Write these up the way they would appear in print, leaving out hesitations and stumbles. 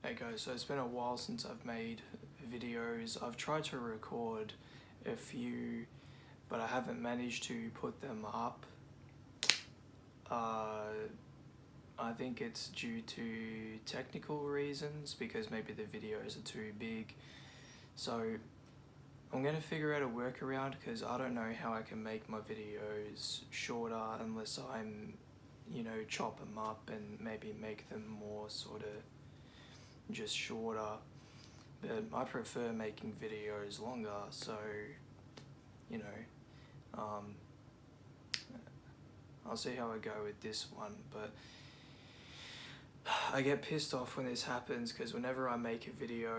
Hey guys, so it's been a while since I've made videos. I've tried to record a few, but I haven't managed to put them up. I think it's due to technical reasons, because maybe the videos are too big. So I'm going to figure out a workaround, because I don't know how I can make my videos shorter unless I'm, chop them up and maybe make them more sort of just shorter. But I prefer making videos longer, so I'll see how I go with this one. But I get pissed off when this happens, because whenever I make a video,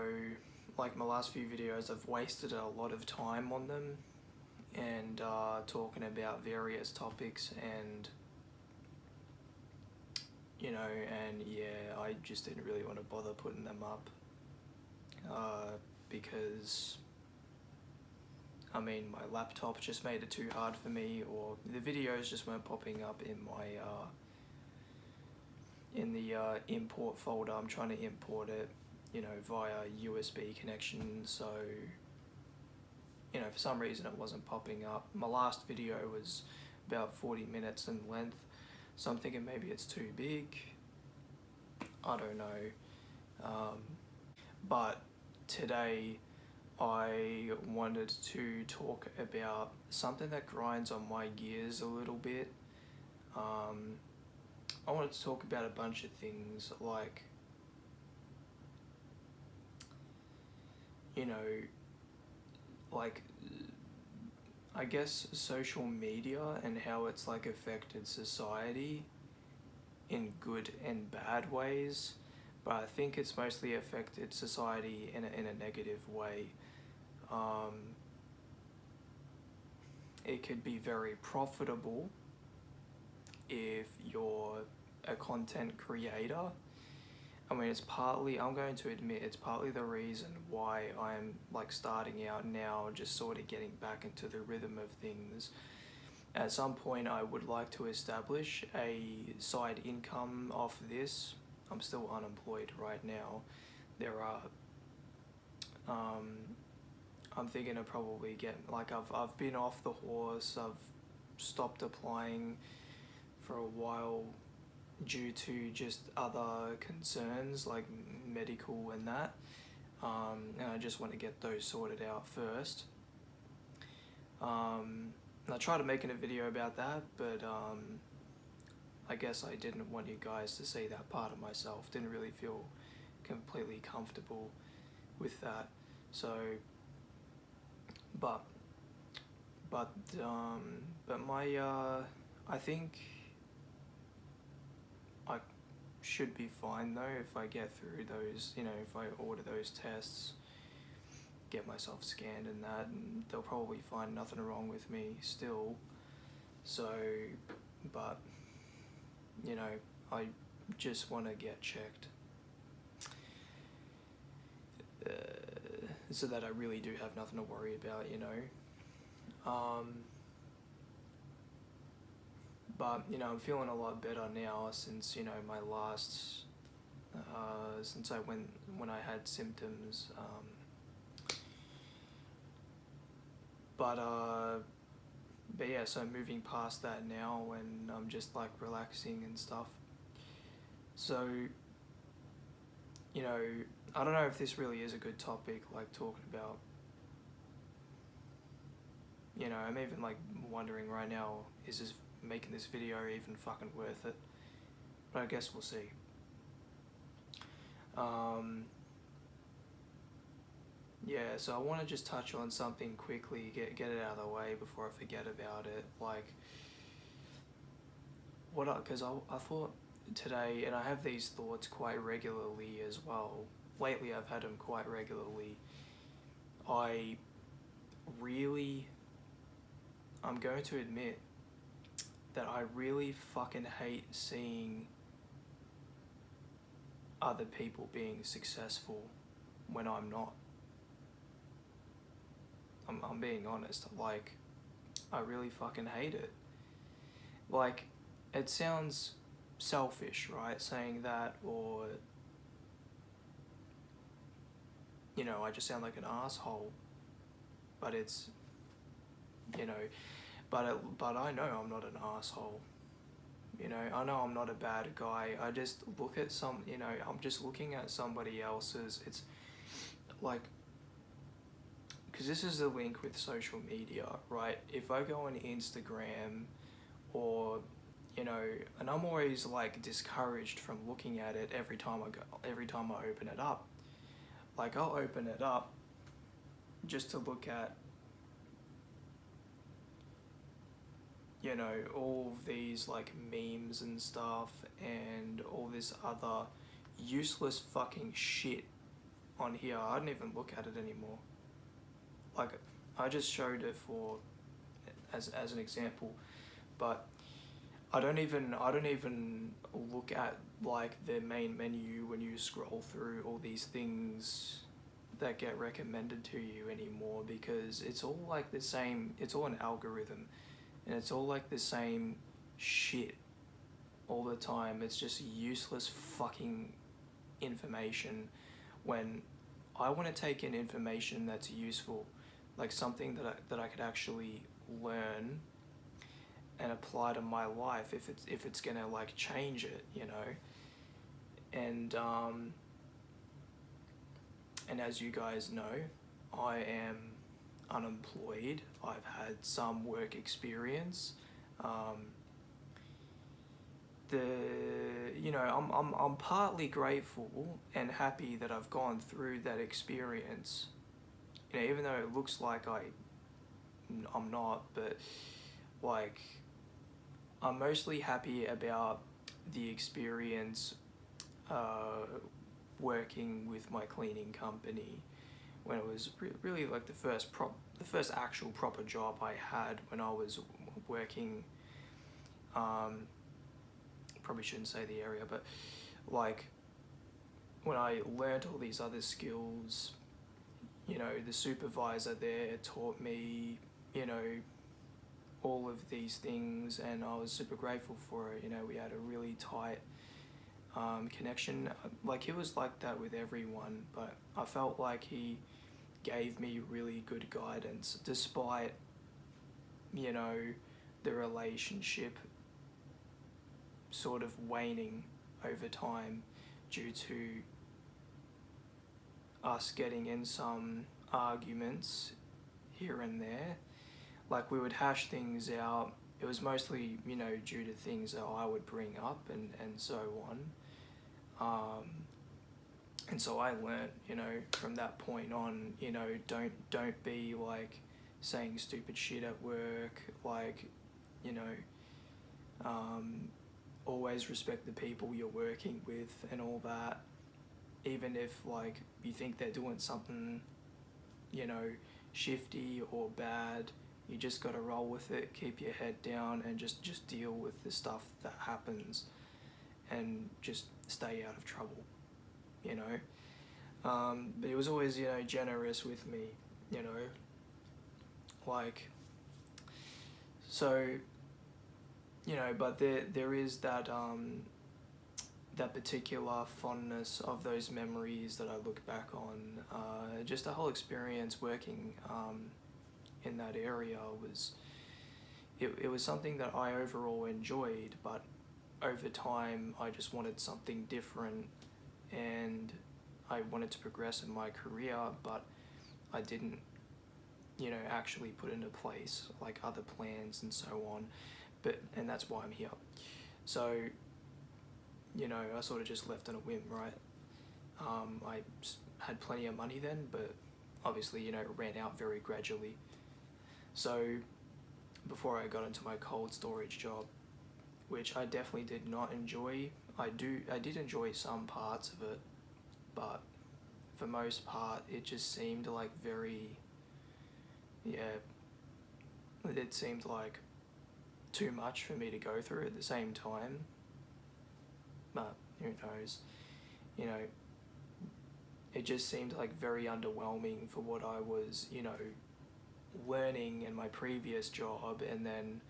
like my last few videos, I've wasted a lot of time on them and talking about various topics, and I just didn't really want to bother putting them up because my laptop just made it too hard for me, or the videos just weren't popping up in my in the import folder. I'm trying to import it via USB connection, so for some reason it wasn't popping up. My last video was about 40 minutes in length, so I'm thinking maybe it's too big. I don't know. But today I wanted to talk about something that grinds on my gears a little bit. I wanted to talk about a bunch of things, like, I guess social media and how it's like affected society in good and bad ways, but I think it's mostly affected society in a negative way. It could be very profitable if you're a content creator. It's partly, I'm going to admit, it's partly the reason why I'm like starting out now, just sort of getting back into the rhythm of things. At some point I would like to establish a side income off this. I'm still unemployed right now. I'm thinking of probably I've been off the horse. I've stopped applying for a while due to just other concerns like medical and that, and I just want to get those sorted out first. I tried making a video about that, but I guess I didn't want you guys to see that part of myself. Didn't really feel completely comfortable with that. So, but my I think I should be fine though if I get through those, if I order those tests, get myself scanned and that, and they'll probably find nothing wrong with me still. So, but I just want to get checked so that I really do have nothing to worry about, But I'm feeling a lot better now since my last since when I had symptoms. But yeah, so I'm moving past that now, and I'm just like relaxing and stuff. So I don't know if this really is a good topic, like talking about. I'm even like wondering right now, is this making this video even fucking worth it? But I guess we'll see. Yeah, so I want to just touch on something quickly, get it out of the way before I forget about it. Like, because I thought today, and I have these thoughts quite regularly as well. Lately I've had them quite regularly. I'm going to admit that I really fucking hate seeing other people being successful when I'm not. I'm being honest, like, I really fucking hate it. Like, it sounds selfish, right, saying that, or I just sound like an asshole, but it's, but I know I'm not an asshole. I know I'm not a bad guy. I just look at I'm just looking at somebody else's. It's like, because this is the link with social media, right? If I go on Instagram or, and I'm always like discouraged from looking at it every time I open it up. Like, I'll open it up just to look at, all of these like memes and stuff and all this other useless fucking shit on here. I don't even look at it anymore. Like, I just showed it for as an example, but I don't even look at like the main menu when you scroll through all these things that get recommended to you anymore, because it's all like the same. It's all an algorithm, and it's all like the same shit all the time. It's just useless fucking information, when I want to take in information that's useful, like something that I could actually learn and apply to my life if it's gonna like change it, and as you guys know, I am unemployed. I've had some work experience. I'm partly grateful and happy that I've gone through that experience. Even though it looks like I'm not, but like, I'm mostly happy about the experience working with my cleaning company, when it was really like the first actual proper job I had when I was working. Probably shouldn't say the area, but like, when I learned all these other skills, the supervisor there taught me, all of these things, and I was super grateful for it. We had a really tight connection. Like, he was like that with everyone, but I felt like he gave me really good guidance despite, the relationship sort of waning over time due to us getting in some arguments here and there. Like, we would hash things out. It was mostly, due to things that I would bring up and so on. And so I learnt, from that point on, don't be like saying stupid shit at work. Like, always respect the people you're working with and all that. Even if like you think they're doing something, shifty or bad, you just gotta roll with it, keep your head down, and just deal with the stuff that happens, and just stay out of trouble, But he was always, generous with me, like, so, but there is that that particular fondness of those memories that I look back on. Just the whole experience working in that area was, it was something that I overall enjoyed, but over time I just wanted something different, and I wanted to progress in my career, but I didn't, actually put into place like other plans and so on. And that's why I'm here. So, I sort of just left on a whim, right? I had plenty of money then, but obviously, it ran out very gradually. So before I got into my cold storage job, which I definitely did not enjoy, I did enjoy some parts of it, but for most part, it just seemed like it seemed like too much for me to go through at the same time. But who knows, it just seemed like very underwhelming for what I was, learning in my previous job. And then,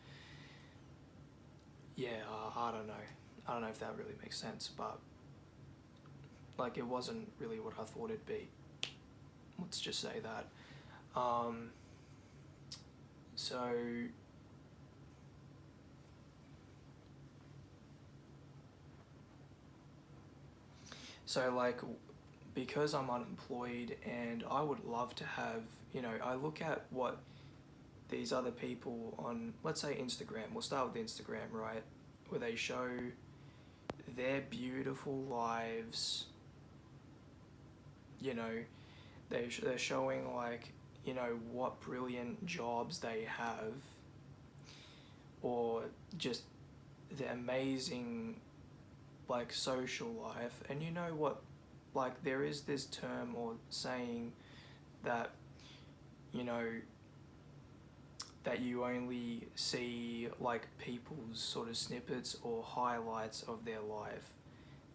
I don't know if that really makes sense, but like, it wasn't really what I thought it'd be. Let's just say that. Um, so like, because I'm unemployed and I would love to have, I look at what these other people on, let's say Instagram, we'll start with Instagram, right? Where they show their beautiful lives, you know, they're showing like, what brilliant jobs they have, or just the amazing like social life. And you know what, like there is this term or saying that, you know, that you only see like people's sort of snippets or highlights of their life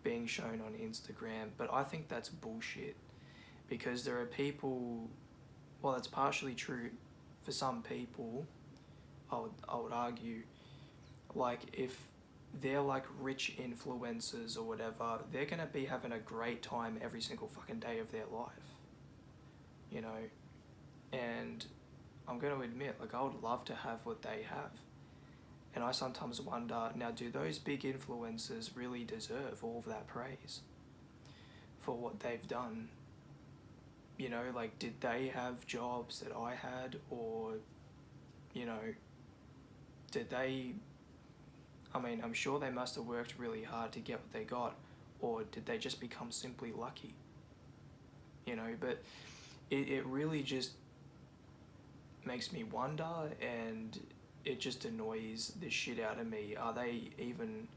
being shown on Instagram. But I think that's bullshit, because there are people, well, that's partially true for some people, I would argue. Like if they're like rich influencers or whatever, they're gonna be having a great time every single fucking day of their life, you know? And I'm gonna admit, like I would love to have what they have. And I sometimes wonder, now do those big influencers really deserve all of that praise for what they've done? You know, like did they have jobs that I had, or, you know, did they, I mean, I'm sure they must have worked really hard to get what they got, or did they just become simply lucky? You know, but it really just makes me wonder, and it just annoys the shit out of me. Are they even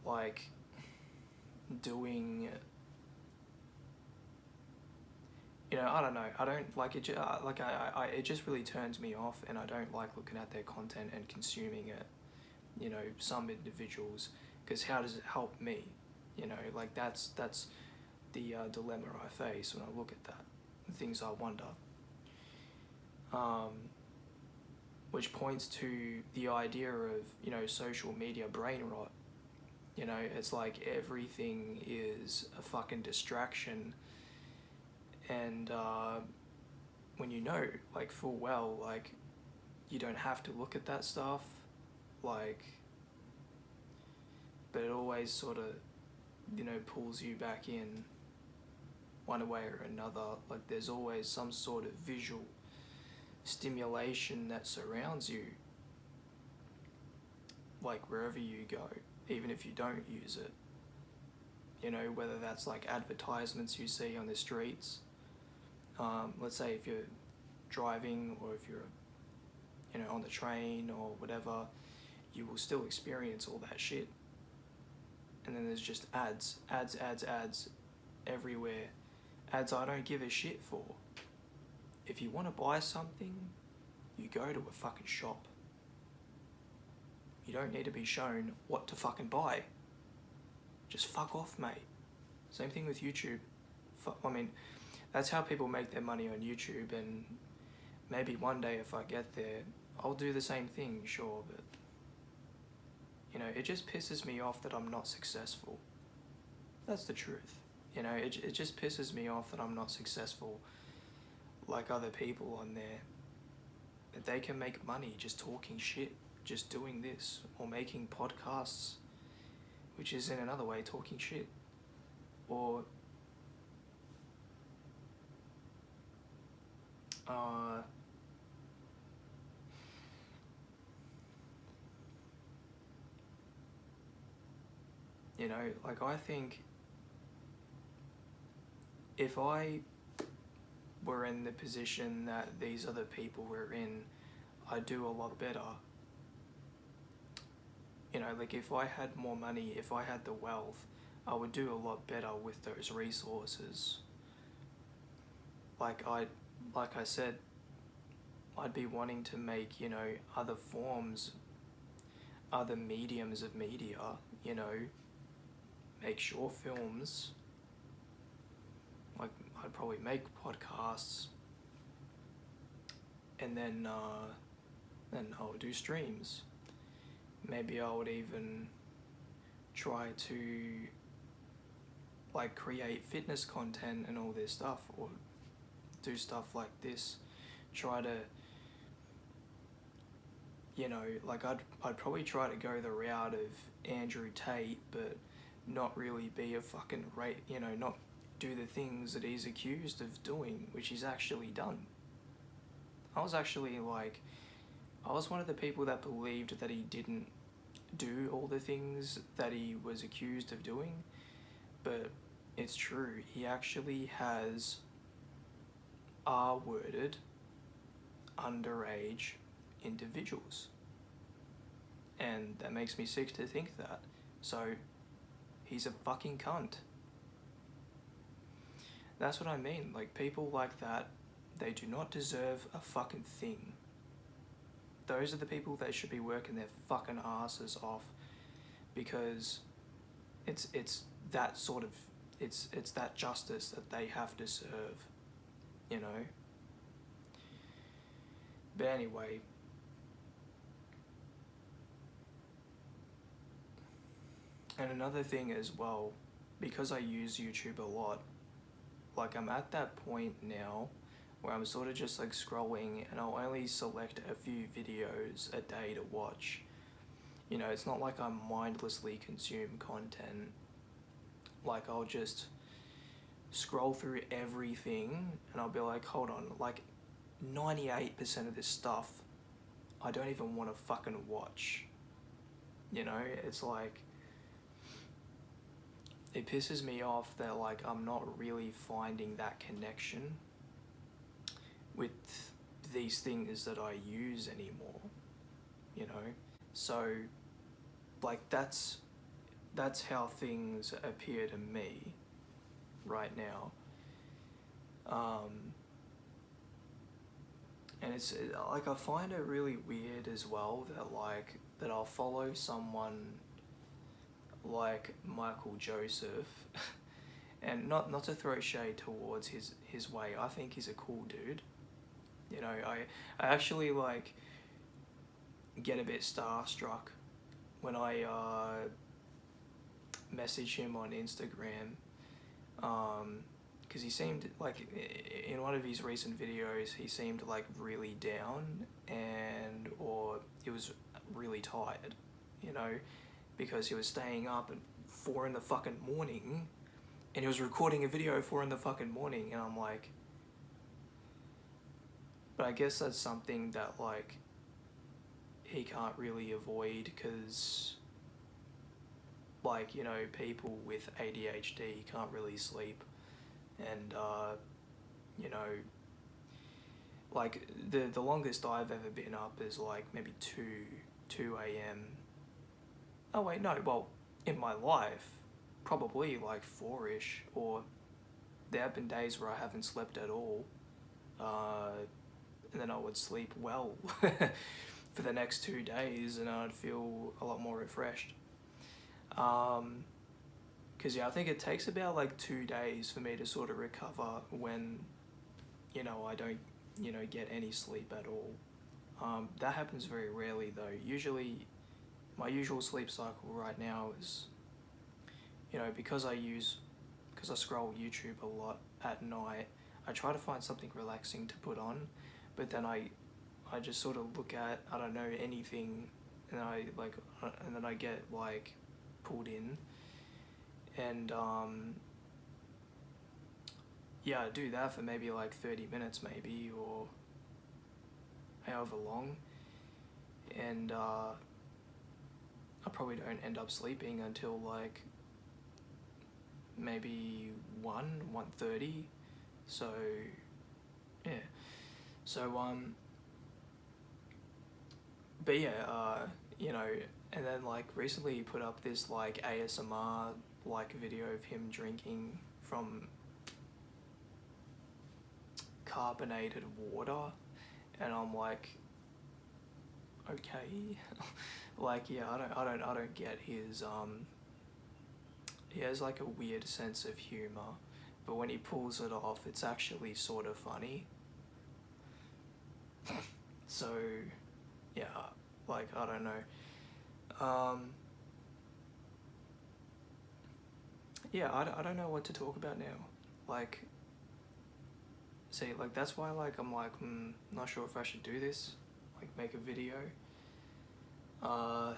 like doing, I don't know. I don't like it. Like it just really turns me off, and I don't like looking at their content and consuming it. Some individuals, because how does it help me? Like that's the dilemma I face when I look at that. The things I wonder. Which points to the idea of, social media brain rot. It's like everything is a fucking distraction. And when like full well, like you don't have to look at that stuff, like, but it always sort of, pulls you back in one way or another. Like there's always some sort of visual stimulation that surrounds you, like wherever you go, even if you don't use it. Whether that's like advertisements you see on the streets. Let's say if you're driving, or if you're, on the train or whatever, you will still experience all that shit. And then there's just ads everywhere. Ads I don't give a shit for. If you want to buy something, you go to a fucking shop. You don't need to be shown what to fucking buy. Just fuck off, mate. Same thing with YouTube. I mean, that's how people make their money on YouTube, and maybe one day if I get there, I'll do the same thing, sure, but, it just pisses me off that I'm not successful. That's the truth. It just pisses me off that I'm not successful like other people on there. That they can make money just talking shit, just doing this, or making podcasts, which is in another way talking shit. Or like I think if I were in the position that these other people were in, I'd do a lot better. Like if I had more money, if I had the wealth, I would do a lot better with those resources. Like I said, I'd be wanting to make, other forms, other mediums of media, make short films. Like I'd probably make podcasts, and then I would do streams. Maybe I would even try to like create fitness content and all this stuff, or do stuff like this, try to, you know, like I'd probably try to go the route of Andrew Tate, but not really be a fucking you know, not do the things that he's accused of doing, which he's actually done. I was actually like, I was one of the people that believed that he didn't do all the things that he was accused of doing, but it's true. He actually has R-worded underage individuals, and that makes me sick to think that. So he's a fucking cunt. That's what I mean. Like, people like that, they do not deserve a fucking thing. Those are the people that should be working their fucking asses off, because it's that sort of, it's that justice that they have to serve, you know? But anyway, and another thing as well, because I use YouTube a lot, like I'm at that point now where I'm sort of just like scrolling and I'll only select a few videos a day to watch. You know, it's not like I mindlessly consume content. Like, I'll just scroll through everything and I'll be like, hold on, like 98% of this stuff I don't even want to fucking watch. You know, it's like, it pisses me off that like I'm not really finding that connection with these things that I use anymore, you know? So like that's how things appear to me right now. And it's like, I find it really weird as well that I'll follow someone like Michael Joseph, and not to throw shade towards his way. I think he's a cool dude. You know, I actually like get a bit starstruck when I message him on Instagram, because he seemed like, in one of his recent videos, he seemed like really down, or he was really tired, you know, because he was staying up at 4 in the fucking morning and he was recording a video at 4 in the fucking morning, and I'm like, but I guess that's something that like he can't really avoid, because like, you know, people with ADHD can't really sleep, and you know, like the longest I've ever been up is like maybe 2 a.m. Oh wait, no, well, in my life, probably like 4-ish, or there have been days where I haven't slept at all, and then I would sleep well for the next 2 days, and I'd feel a lot more refreshed. Because yeah, I think it takes about like 2 days for me to sort of recover when, you know, I don't, you know, get any sleep at all. That happens very rarely though. Usually my usual sleep cycle right now is, you know, because I scroll YouTube a lot at night, I try to find something relaxing to put on, but then I just sort of look at, I don't know, anything, and then I get like pulled in, and yeah, I do that for maybe like 30 minutes maybe, or however long, and I probably don't end up sleeping until like maybe 1:30, so yeah, so but yeah, you know, and then like recently he put up this like ASMR like video of him drinking from carbonated water, and I'm like, okay. Like, yeah, I don't get his he has like a weird sense of humor, but when he pulls it off, it's actually sort of funny. So yeah, like, I don't know. yeah, I don't know what to talk about now. Like, see, like, that's why, like, I'm like, not sure if I should do this, like, make a video. But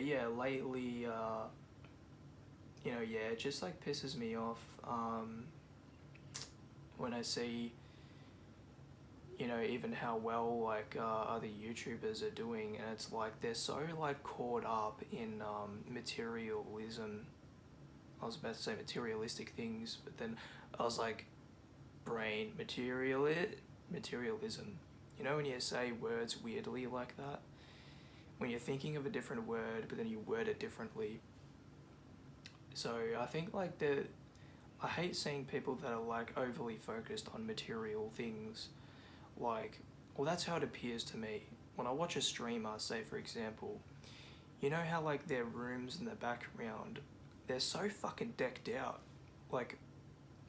yeah, lately, you know, yeah, it just, like, pisses me off, when I see, you know, even how well, like, other YouTubers are doing, and it's like, they're so, like, caught up in, materialism. I was about to say materialistic things, but then I was like, materialism. You know when you say words weirdly like that? When you're thinking of a different word, but then you word it differently. So I think like I hate seeing people that are like overly focused on material things. Like, well, that's how it appears to me. When I watch a streamer, say for example, you know how like their rooms in the background, they're so fucking decked out. Like,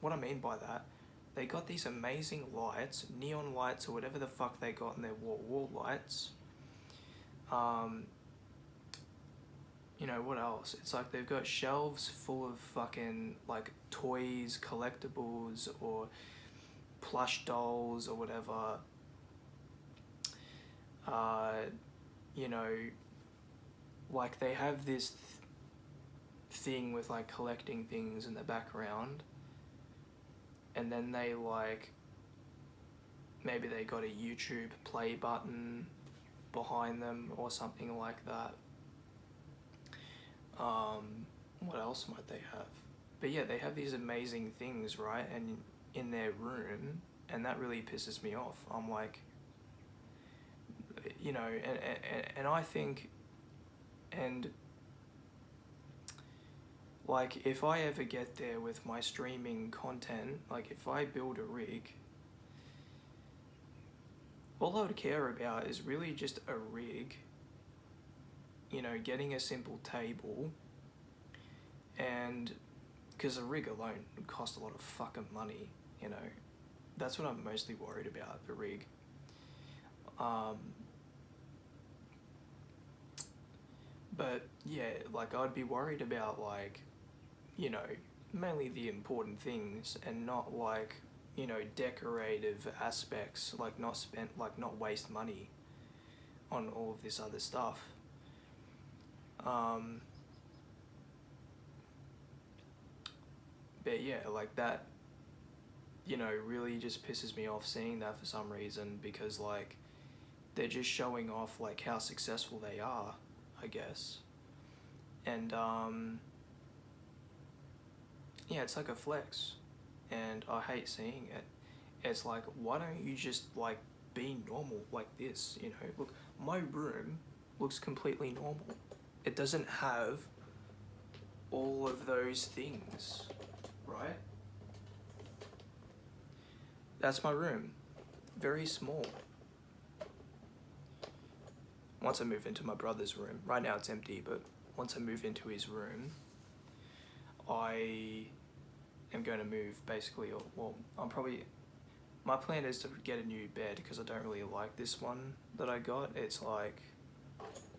what I mean by that, they got these amazing lights, neon lights or whatever the fuck they got in their wall lights. You know, what else? It's like they've got shelves full of fucking like toys, collectibles, or plush dolls or whatever. You know, like they have this thing with like collecting things in the background, and then they like, maybe they got a YouTube play button behind them or something like that. What else might they have? But yeah, they have these amazing things, right? And in their room, and that really pisses me off. I'm like, you know, and I think, and like if I ever get there with my streaming content, like if I build a rig, all I would care about is really just a rig, you know, getting a simple table, and because a rig alone would cost a lot of fucking money, you know. That's what I'm mostly worried about, the rig. But yeah, like I'd be worried about like, you know, mainly the important things and not like, you know, decorative aspects, like not waste money on all of this other stuff. But yeah, like that, you know, really just pisses me off seeing that for some reason, because like they're just showing off like how successful they are, I guess. And yeah, it's like a flex, and I hate seeing it. It's like, why don't you just like be normal like this, you know? Look, my room looks completely normal. It doesn't have all of those things, right? That's my room. Very small. Once I move into my brother's room, right now it's empty, but once I move into his room, I am going to move basically, well, my plan is to get a new bed because I don't really like this one that I got. It's like,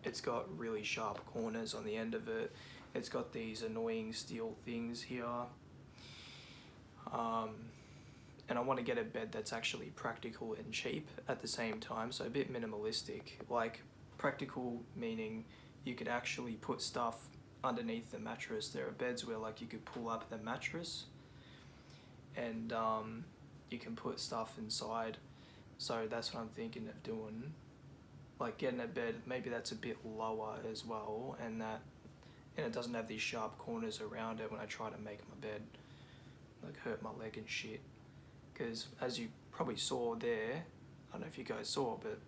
it's got really sharp corners on the end of it. It's got these annoying steel things here. And I want to get a bed that's actually practical and cheap at the same time, so a bit minimalistic. Like, practical meaning you could actually put stuff underneath the mattress. There are beds where like you could pull up the mattress and you can put stuff inside. So that's what I'm thinking of doing. Like getting a bed, maybe that's a bit lower as well, and it doesn't have these sharp corners around it when I try to make my bed. Like hurt my leg and shit. Because as you probably saw there, I don't know if you guys saw, but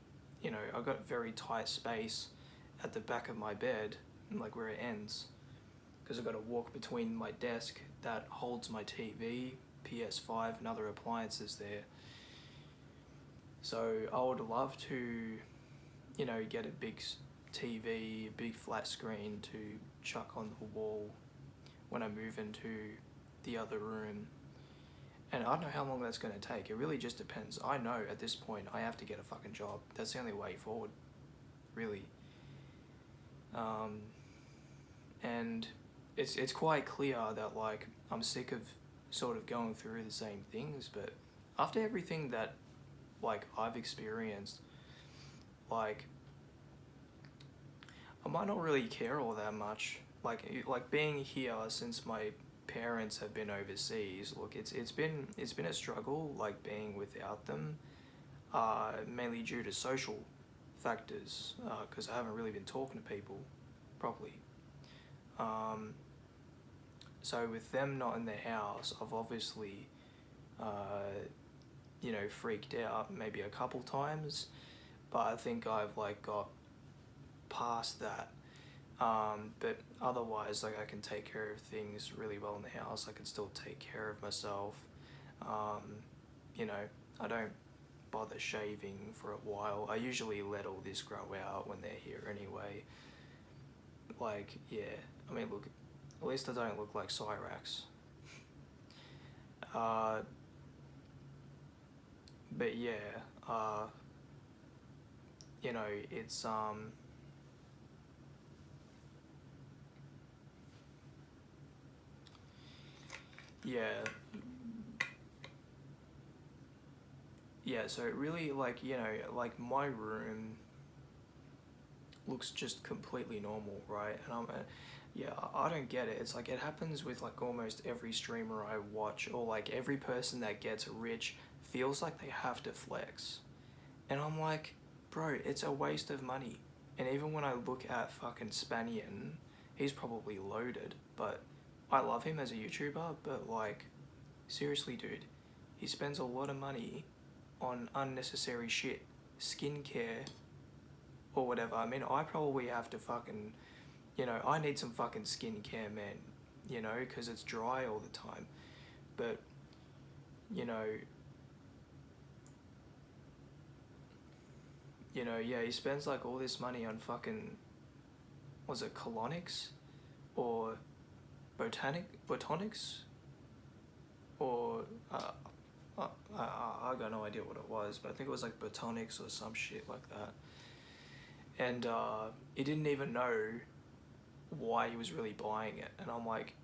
you know, I got very tight space at the back of my bed, and like where it ends, because I've got to walk between my desk that holds my TV, PS5 and other appliances there. So I would love to, you know, get a big TV, a big flat screen to chuck on the wall when I move into the other room. And I don't know how long that's going to take. It really just depends. I know at this point I have to get a fucking job. That's the only way forward, really. And it's quite clear that like I'm sick of sort of going through the same things, but after everything that like I've experienced, like I might not really care all that much. Like being here since my parents have been overseas. Look, it's been a struggle like being without them, mainly due to social factors, because I haven't really been talking to people properly. Um, so with them not in the house, I've obviously, freaked out maybe a couple times, but I think I've like got past that. But otherwise, like I can take care of things really well in the house. I can still take care of myself. Um, you know, I don't bother shaving for a while. I usually let all this grow out when they're here anyway. Like, yeah, I mean, look, at least I don't look like Cyrax. Uh, but yeah, uh, it's, yeah, yeah, so it really, like, like my room looks just completely normal, right? And yeah, I don't get it. It's like it happens with like almost every streamer I watch, or like every person that gets rich feels like they have to flex. And I'm like, bro, it's a waste of money. And even when I look at fucking Spanian, he's probably loaded, but I love him as a YouTuber, but like, seriously, dude, he spends a lot of money on unnecessary shit, skincare, or whatever. I mean, I probably have to fucking, I need some fucking skincare, man, because it's dry all the time. But, you know, yeah, he spends like all this money on fucking, was it colonics? Or botanics? Or, I got no idea what it was, but I think it was like botanics or some shit like that. And he didn't even know why he was really buying it. And I'm like,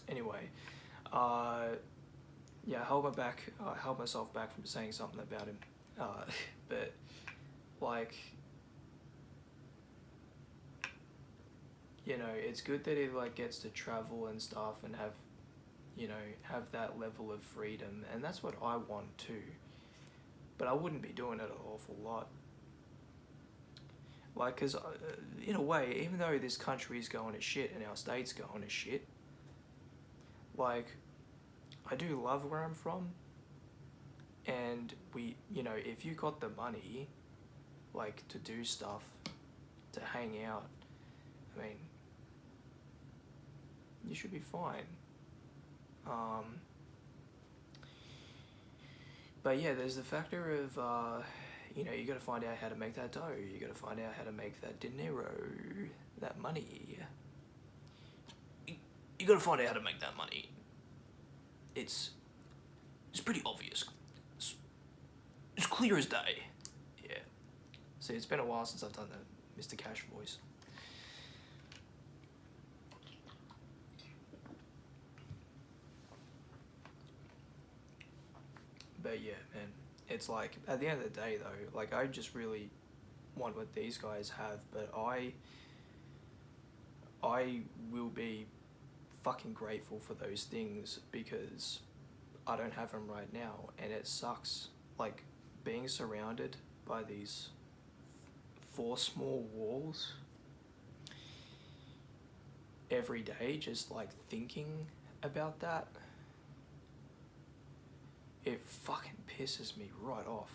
anyway, yeah, I held myself back from saying something about him. But like, it's good that he like gets to travel and stuff and have that level of freedom, and that's what I want too. But I wouldn't be doing it an awful lot. Like, cause in a way, even though this country is going to shit and our state's going to shit, like, I do love where I'm from, and if you got the money, like, to do stuff, to hang out, I mean, you should be fine. But yeah, there's the factor of, you gotta find out how to make that dough, you gotta find out how to make that dinero, that money. You gotta find out how to make that money. It's pretty obvious. It's clear as day. Yeah. See, it's been a while since I've done the Mr. Cash voice. But yeah, man, it's like, at the end of the day though, like I just really want what these guys have, but I will be fucking grateful for those things because I don't have them right now, and it sucks. Like, being surrounded by these four small walls every day, just like thinking about that, it fucking pisses me right off.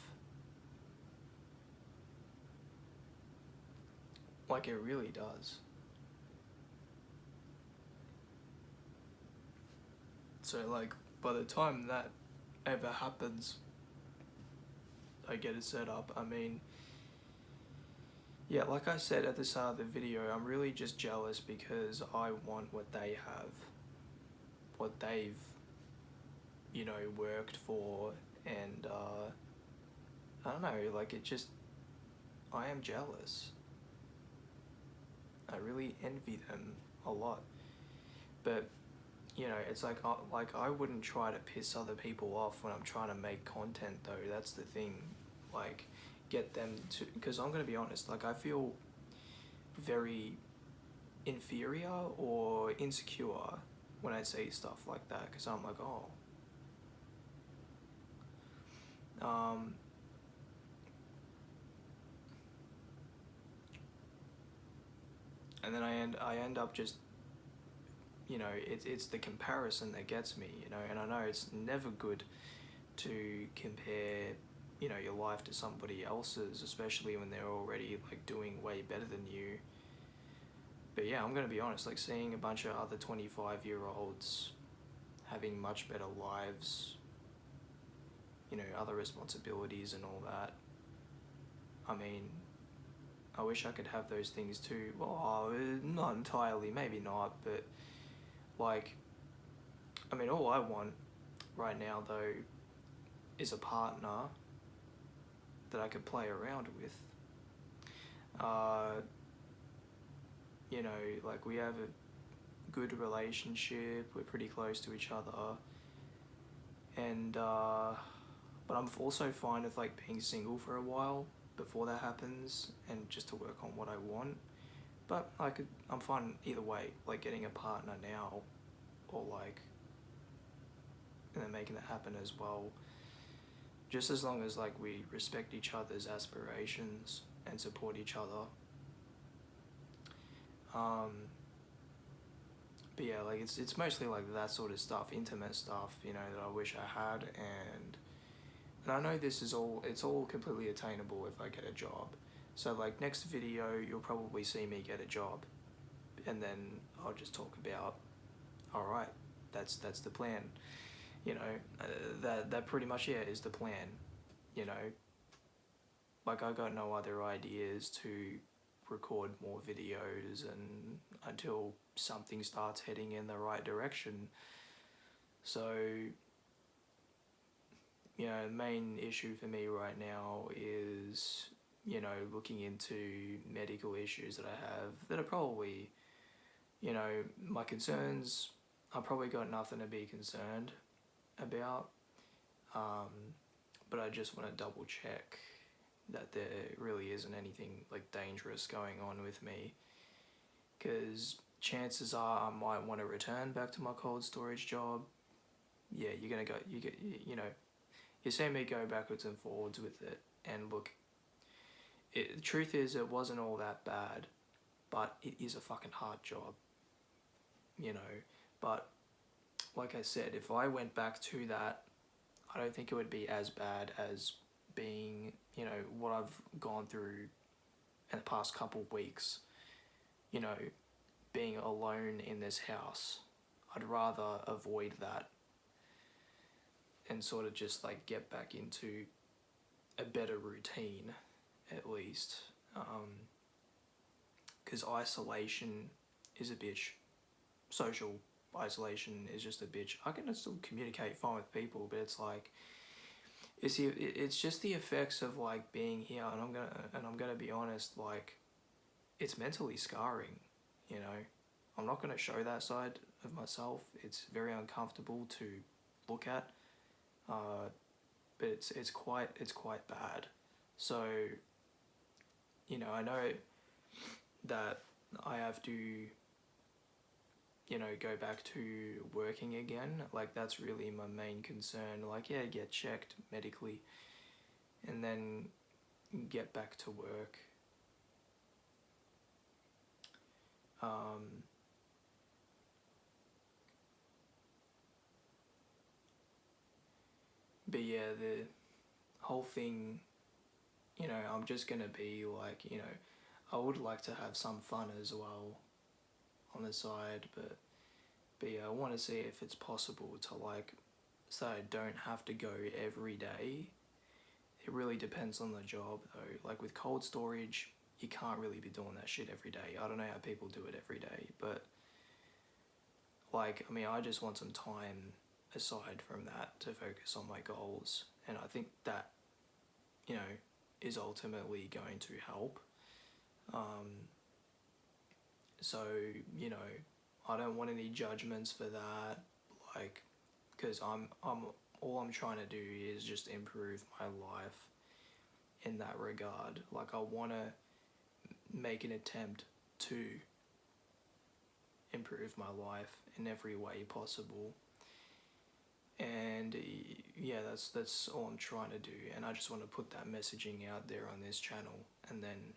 Like, it really does. So, like, by the time that ever happens, I get it set up. I mean, yeah, like I said at the start of the video, I'm really just jealous because I want what they have, what they've, worked for, and I don't know, like, I am jealous. I really envy them a lot. But you know, it's like I wouldn't try to piss other people off when I'm trying to make content though. That's the thing. Like, get them to, because I'm gonna be honest. Like, I feel very inferior or insecure when I say stuff like that, because I'm like, oh. Um, and then I end up just, you know, it's the comparison that gets me, you know, and I know it's never good to compare, you know, your life to somebody else's, especially when they're already like doing way better than you. But yeah, I'm gonna be honest, like seeing a bunch of other 25-year-olds having much better lives, you know, other responsibilities and all that. I mean, I wish I could have those things too. Well, not entirely, maybe not, but like, I mean, all I want right now though is a partner that I could play around with. You know, like we have a good relationship, we're pretty close to each other, and but I'm also fine with like being single for a while before that happens, and just to work on what I want. But I'm fine either way, like getting a partner now, or like, and then making that happen as well. Just as long as like we respect each other's aspirations and support each other. Um, but yeah, like it's mostly like that sort of stuff, intimate stuff, you know, that I wish I had, and I know this is all, it's all completely attainable if I get a job. So like next video, you'll probably see me get a job, and then I'll just talk about, all right, that's the plan, you know, that pretty much, yeah, is the plan, you know. Like I got no other ideas to record more videos and until something starts heading in the right direction. So, you know, the main issue for me right now is, you know, looking into medical issues that I have that are probably, you know, my concerns, I've probably got nothing to be concerned about. But I just want to double check that there really isn't anything like dangerous going on with me, because chances are I might want to return back to my cold storage job. Yeah, you're gonna go, you know, you see me go backwards and forwards with it, and look, the truth is it wasn't all that bad, but it is a fucking hard job, you know. But like I said, if I went back to that, I don't think it would be as bad as being, you know, what I've gone through in the past couple of weeks, you know, being alone in this house. I'd rather avoid that and sort of just like get back into a better routine, at least. Because isolation is a bitch. Social isolation is just a bitch. I can still communicate fine with people, but it's like, it's just the effects of like being here, and I'm gonna be honest, like it's mentally scarring, you know. I'm not gonna show that side of myself. It's very uncomfortable to look at, but it's quite bad. So, you know, I know that I have to, you know, go back to working again. Like that's really my main concern. Like, yeah, get checked medically, and then get back to work. But yeah, the whole thing, you know, I'm just gonna be like, you know, I would like to have some fun as well on the side, but yeah, I want to see if it's possible to like, so I don't have to go every day. It really depends on the job though. Like with cold storage, you can't really be doing that shit every day. I don't know how people do it every day, but like, I mean, I just want some time aside from that to focus on my goals, and I think that, you know, is ultimately going to help. So, you know, I don't want any judgments for that, like, because all I'm trying to do is just improve my life in that regard. Like, I want to make an attempt to improve my life in every way possible. And yeah, that's all I'm trying to do, and I just want to put that messaging out there on this channel. And then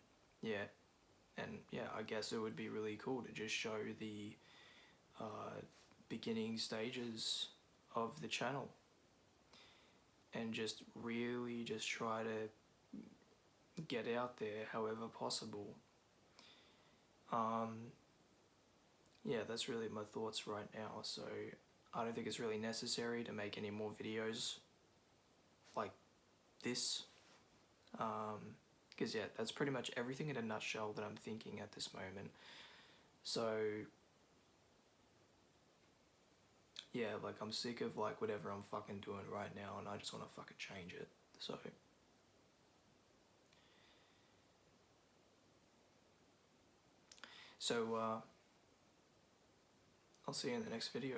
I guess it would be really cool to just show the beginning stages of the channel, and just really just try to get out there however possible. Yeah, that's really my thoughts right now. So I don't think it's really necessary to make any more videos like this, because yeah, that's pretty much everything in a nutshell that I'm thinking at this moment. So yeah, like, I'm sick of like whatever I'm fucking doing right now, and I just want to fucking change it. So I'll see you in the next video.